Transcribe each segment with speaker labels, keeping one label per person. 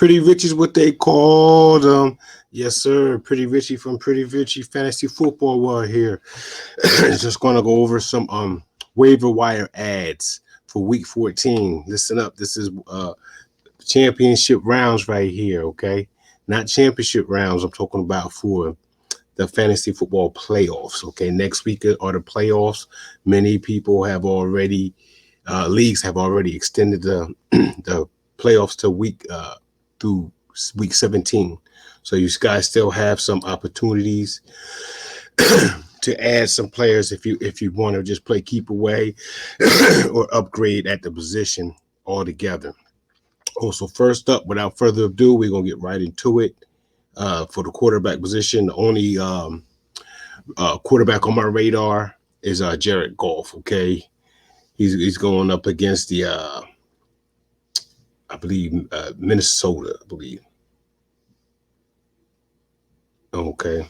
Speaker 1: Pretty Rich is what they called Yes, sir. Pretty Richie from Pretty Richie Fantasy Football World here. Just gonna go over some waiver wire ads for week 14. Listen up. This is championship rounds right here, okay? Not championship rounds. I'm talking about for the fantasy football playoffs. Okay, next week are the playoffs. Many people have already leagues have already extended the the playoffs to week through week 17. So you guys still have some opportunities to add some players if you want to just play keep away or upgrade at the position altogether. Also, first up, without further ado, we're gonna get right into it. For the quarterback position, the only quarterback on my radar is Jared Goff. Okay, he's going up against the I believe Minnesota. I believe. Okay.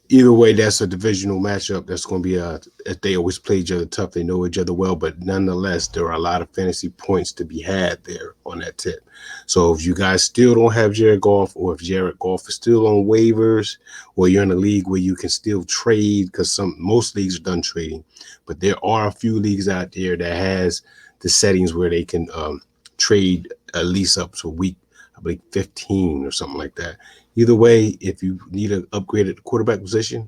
Speaker 1: Either way, that's a divisional matchup. That's going to be they always play each other tough. They know each other well, but nonetheless, there are a lot of fantasy points to be had there on that tip. So if you guys still don't have Jared Goff, or if Jared Goff is still on waivers, or you're in a league where you can still trade, because most leagues are done trading, but there are a few leagues out there that has the settings where they can trade at least up to week, I believe 15 or something like that. Either way, if you need an upgrade at the quarterback position,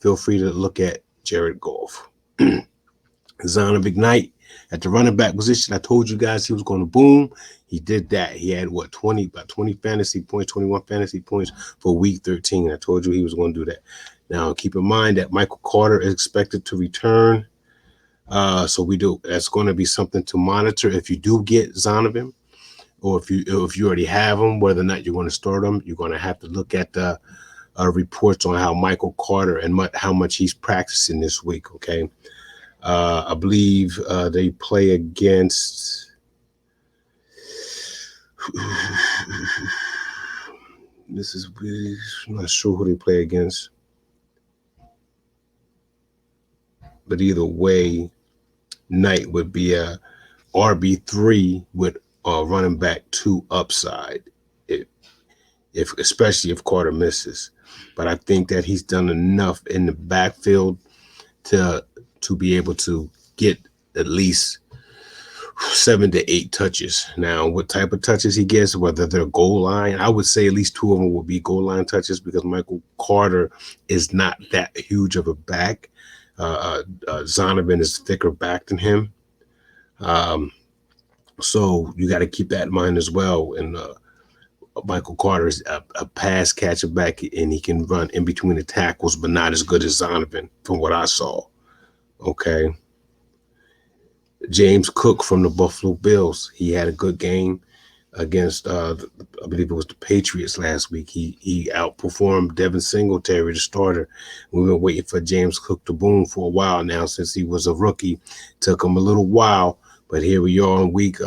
Speaker 1: feel free to look at Jared Goff. Zonovan Ignite at the running back position. I told you guys he was going to boom. He did that. He had about 20 fantasy points, 21 fantasy points for week 13. I told you he was going to do that. Now, keep in mind that Michael Carter is expected to return. So that's going to be something to monitor if you do get Zonovan. Or if you already have them, whether or not you're going to start them, you're going to have to look at the reports on how Michael Carter and how much he's practicing this week. Okay, I believe they play against. I'm not sure who they play against, but either way, Knight would be a RB3 with running back 2 upside, if especially if Carter misses. But I think that he's done enough in the backfield to be able to get at least 7 to 8 touches. Now, what type of touches he gets, whether they're goal line, I would say at least 2 of them will be goal line touches, because Michael Carter is not that huge of a back. Zonovan is thicker back than him. So you got to keep that in mind as well. And Michael Carter is a pass catcher back, and he can run in between the tackles, but not as good as Zonovan from what I saw. Okay. James Cook from the Buffalo Bills. He had a good game against, I believe it was the Patriots last week. He outperformed Devin Singletary, the starter. We've been waiting for James Cook to boom for a while now since he was a rookie. Took him a little while, but here we are on week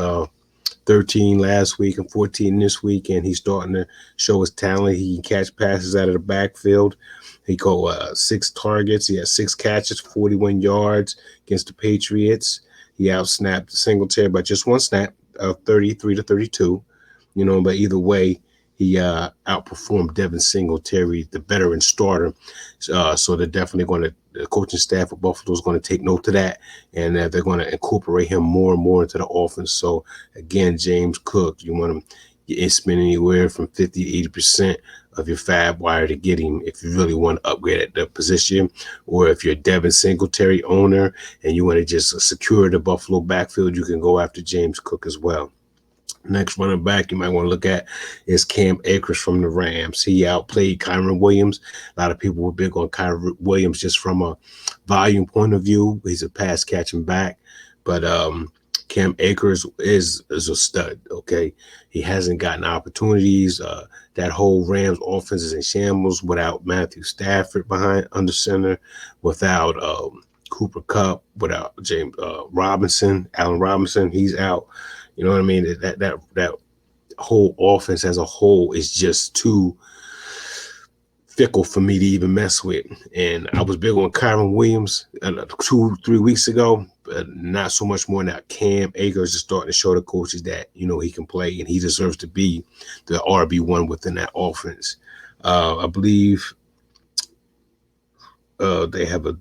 Speaker 1: 13 last week and 14 this week, and he's starting to show his talent. He can catch passes out of the backfield. He got 6 targets. He had 6 catches, 41 yards against the Patriots. He outsnapped Singletary by just 1 snap, 33 to 32. But either way, he outperformed Devin Singletary, the veteran starter. So they're definitely going to, the coaching staff of Buffalo is going to take note of that, and they're going to incorporate him more and more into the offense. So again, James Cook, you want to spend anywhere from 50 to 80% of your fab wire to get him if you really want to upgrade at the position, or if you're a Devin Singletary owner and you want to just secure the Buffalo backfield, you can go after James Cook as well. Next running back you might want to look at is Cam Akers from the Rams. He outplayed Kyren Williams. A lot of people were big on Kyren Williams just from a volume point of view. He's a pass catching back, but Cam Akers is a stud. Okay, he hasn't gotten opportunities. That whole Rams offense is in shambles without Matthew Stafford behind under center, without Cooper Kupp, without James Allen Robinson. He's out. You know what I mean? That whole offense as a whole is just too fickle for me to even mess with. And I was big on Kyron Williams 2-3 weeks ago, but not so much more now. Cam Akers is starting to show the coaches that, he can play and he deserves to be the RB1 within that offense. I believe they have a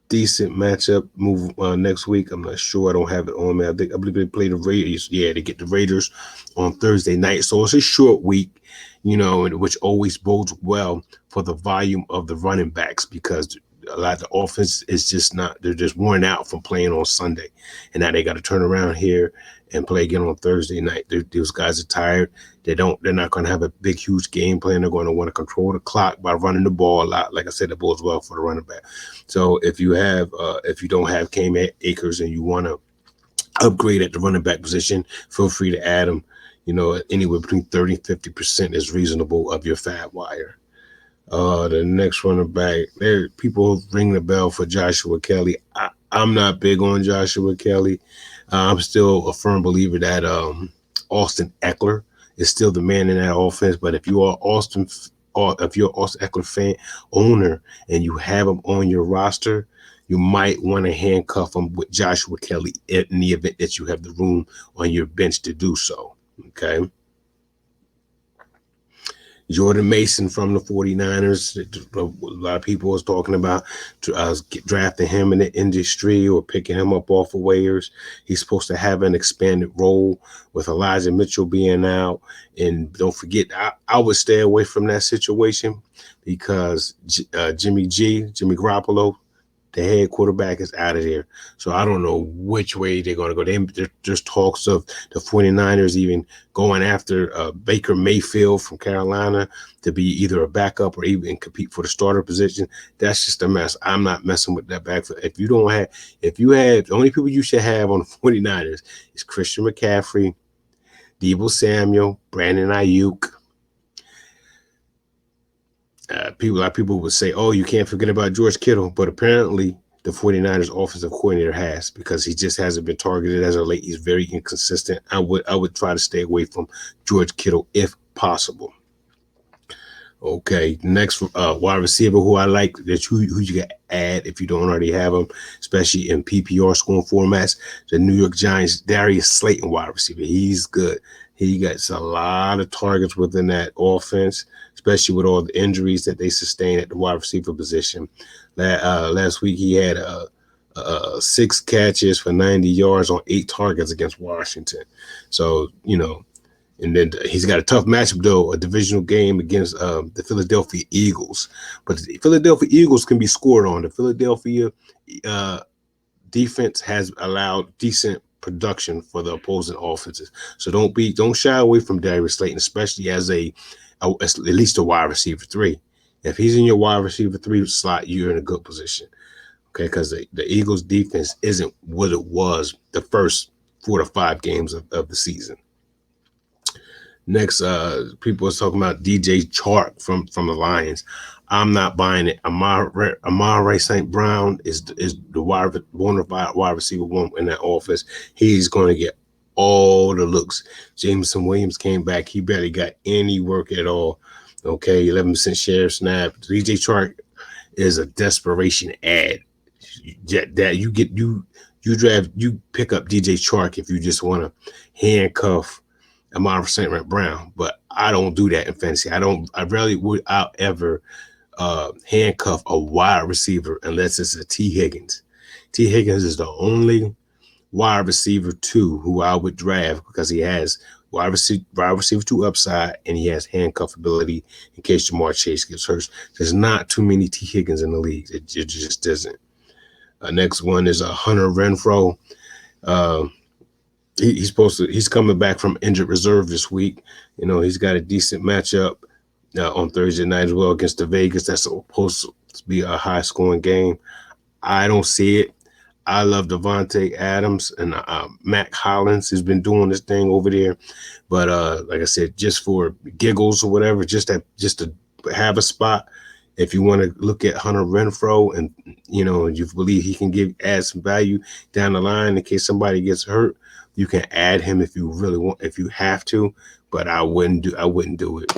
Speaker 1: decent matchup move next week. I'm not sure. I don't have it on me. I believe they play the Raiders. Yeah, they get the Raiders on Thursday night. So it's a short week, which always bodes well for the volume of the running backs, because a lot of the offense is just not, they're just worn out from playing on Sunday. And now they got to turn around here and play again on Thursday night. Those guys are tired. They're not going to have a big, huge game plan. They're going to want to control the clock by running the ball a lot. Like I said, it bodes well for the running back. So if you don't have Cam Akers and you want to upgrade at the running back position, feel free to add him. Anywhere between 30 and 50% is reasonable of your fab wire. The next running back, there people ring the bell for Joshua Kelly. I'm not big on Joshua Kelly. I'm still a firm believer that Austin Eckler is still the man in that offense. But if you are Austin Eckler fan owner and you have him on your roster, you might want to handcuff him with Joshua Kelly in the event that you have the room on your bench to do so. Okay. Jordan Mason from the 49ers. A lot of people was talking about drafting him in the industry or picking him up off of waivers. He's supposed to have an expanded role with Elijah Mitchell being out. And don't forget, I would stay away from that situation because Jimmy Garoppolo, the head quarterback, is out of there. So I don't know which way they're going to go. There's talks of the 49ers even going after Baker Mayfield from Carolina to be either a backup or even compete for the starter position. That's just a mess. I'm not messing with that backfield. If you have, the only people you should have on the 49ers is Christian McCaffrey, Deebo Samuel, Brandon Ayuk. A lot of people would say, oh, you can't forget about George Kittle, but apparently the 49ers offensive coordinator has, because he just hasn't been targeted as of late. He's very inconsistent. I would try to stay away from George Kittle if possible. Okay, next wide receiver who I like, that who you can add if you don't already have him, especially in PPR scoring formats, the New York Giants, Darius Slayton, wide receiver. He's good. He gets a lot of targets within that offense, especially with all the injuries that they sustain at the wide receiver position. Last week he had 6 catches for 90 yards on 8 targets against Washington. So, and then he's got a tough matchup, though, a divisional game against the Philadelphia Eagles. But the Philadelphia Eagles can be scored on. The Philadelphia defense has allowed decent production for the opposing offenses. So don't shy away from Darius Slayton, especially as at least a wide receiver 3. If he's in your wide receiver 3 slot, you're in a good position. Okay, because the Eagles defense isn't what it was the first 4 to 5 games of the season. Next, people was talking about DJ Chark from the Lions. I'm not buying it. Amon-Ra St. Brown is the wide receiver 1 in that offense. He's going to get all the looks. Jameson Williams came back. He barely got any work at all. Okay, 11% share snap. DJ Chark is a desperation ad. That you pick up DJ Chark if you just want to handcuff Amon-Ra St. Brown, but I don't do that in fantasy. I rarely would ever handcuff a wide receiver unless it's a T. Higgins. T. Higgins is the only wide receiver 2 who I would draft because he has wide receiver 2 upside and he has handcuff ability in case Jamar Chase gets hurt. There's not too many T. Higgins in the league. It just isn't. Next one is Hunter Renfrow. He's coming back from injured reserve this week. He's got a decent matchup on Thursday night as well against the Vegas. That's supposed to be a high scoring game. I don't see it. I love Devontae Adams and Mac Hollins has been doing this thing over there. But like I said, just for giggles or whatever, just to have a spot. If you want to look at Hunter Renfrow and you believe he can add some value down the line in case somebody gets hurt, you can add him if you really want, if you have to, but I wouldn't do it.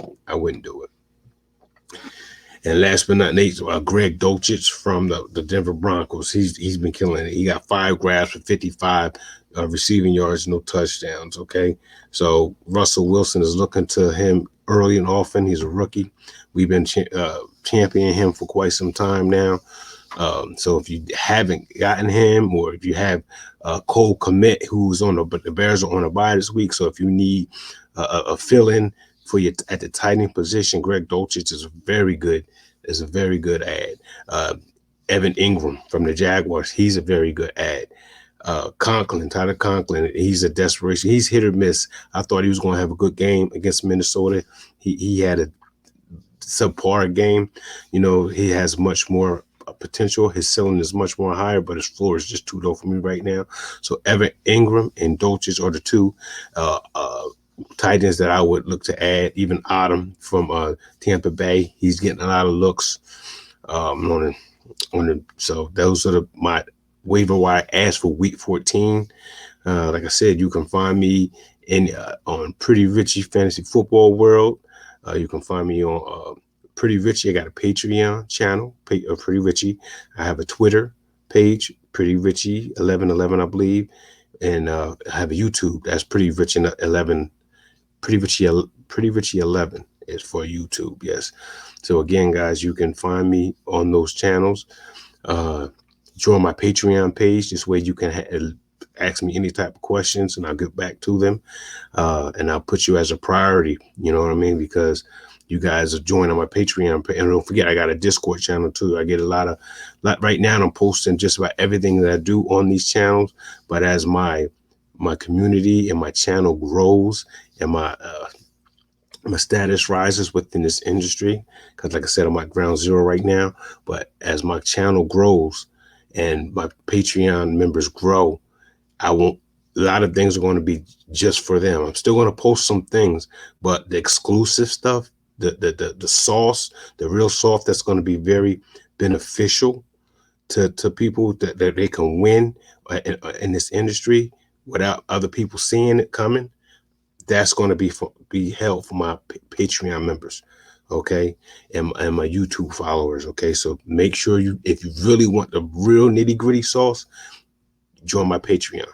Speaker 1: And last but not least, Greg Dulcich from the Denver Broncos. He's been killing it. He got 5 grabs for 55 receiving yards, no touchdowns. Okay, so Russell Wilson is looking to him early and often. He's a rookie. We've been championing him for quite some time now. So if you haven't gotten him, or if you have Cole Kmet, who's on the Bears are on a bye this week, so if you need a fill-in for you at the tight end position, Greg Dulcich is very good. Is a very good ad. Evan Ingram from the Jaguars, he's a very good ad. Tyler Conklin, he's a desperation. He's hit or miss. I thought he was going to have a good game against Minnesota. He had a subpar game. He has much more potential. His ceiling is much more higher, but his floor is just too low for me right now. So Evan Ingram and Dulcich are the two tight ends that I would look to add. Even Autumn from Tampa Bay, he's getting a lot of looks so those are my waiver wire ads for week 14. Like I said, you can find me on Pretty Richie Fantasy Football World. You can find me on Pretty Richie. I got a Patreon channel, Pretty Richie. I have a Twitter page, Pretty Richie 1111, I believe, and I have a YouTube. That's Pretty Richie 11. Pretty Richie 11 is for YouTube. Yes. So again, guys, you can find me on those channels. Join my Patreon page. This way you can ask me any type of questions and I'll get back to them. And I'll put you as a priority, you know what I mean? Because you guys are joining my Patreon. And don't forget, I got a Discord channel too. I get a lot right now. I'm posting just about everything that I do on these channels. But as my community and my channel grows and my status rises within this industry, because like I said, I'm at ground zero right now. But as my channel grows and my Patreon members grow, a lot of things are going to be just for them. I'm still going to post some things, but the exclusive stuff, the sauce, the real sauce, that's going to be very beneficial to people that they can win in this industry without other people seeing it coming. That's going to be held for my Patreon members, okay, and my YouTube followers, okay. So make sure if you really want the real nitty gritty sauce, join my Patreon,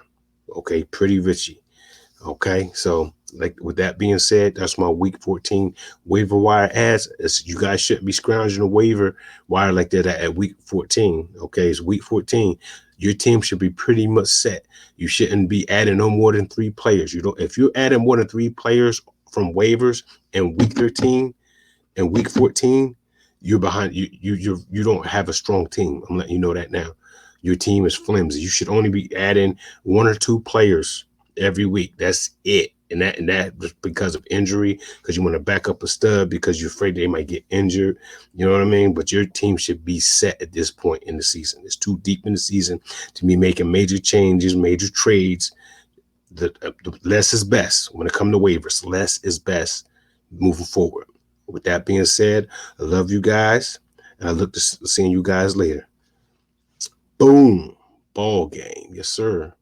Speaker 1: okay, Pretty Richie, okay. So with that being said, that's my week 14 waiver wire ads. You guys shouldn't be scrounging a waiver wire like that at week 14, okay. It's week 14. Your team should be pretty much set. You shouldn't be adding no more than 3 players. If you're adding more than 3 players from waivers in week 13 and week 14, you're behind. You don't have a strong team. I'm letting you know that now. Your team is flimsy. You should only be adding 1 or 2 players every week. That's it. And that just because of injury, because you want to back up a stud because you're afraid they might get injured. You know what I mean? But your team should be set at this point in the season. It's too deep in the season to be making major changes, major trades. The less is best when it comes to waivers. Less is best moving forward. With that being said, I love you guys, and I look to seeing you guys later. Boom. Ball game. Yes, sir.